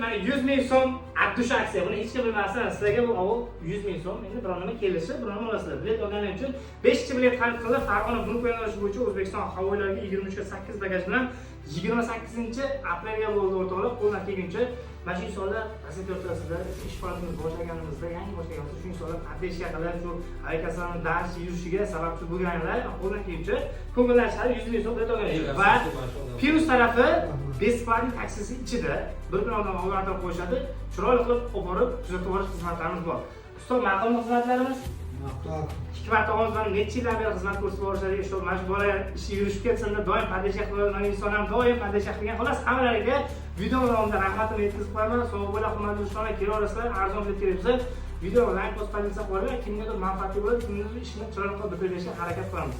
mana 100 ming so'm Abdush aksiya. Buni hech kim bilmasdan sizlarga bu 100 ming so'm. Endi biror nima kelishi, biror nima olasizlar. Bilet olganing uchun 5 chi bilet xarid qilib, Farg'ona guruh yo'nalishi bo'yicha O'zbekiston havo yo'llariga 23 ga 8 bagaj bilan 28-aprelga bo'ldi o'rtoqlar. Qo'ldan kelguncha mana shu insonlar asosiy o'rtasida ish faoliyatimizni boshlaganimizda, yangi boshlaganimizda shu insonlar qatnashga qilib, shu harakatlarni dars yurishiga sababchi bo'lganlar, qo'ldan kelguncha ko'ngillashadi 100 ming so'm bilet olgan. Va Plus tarafi besplatniy taksisi ichida bir kun oldin ogohlantirib qo'yishadi. Chiroyli qilib olib borib tuzatib olish xizmatlarimiz bor. Ustoz, ma'qulmi xizmatlarimiz? Ma'qul. Ikki marta o'zlari necha yildan beri xizmat ko'rsatib borishadi. Shu mana shu bola ishi yurishib ketsa-da doim padesha qiladigan inson ham doim padesha qilgan. Xolos, hammalariga video davomida rahmatimni yetkazib qo'yaman. Sog' bo'la, hurmatli do'stlar, kelarasizlar, arzon bilet kelibsa, video like bosib qolsa qo'yinglar. Kimgadir manfaatli bo'ladi, kimgadir ishni chiroyli qilib bitirishga harakat qilamiz.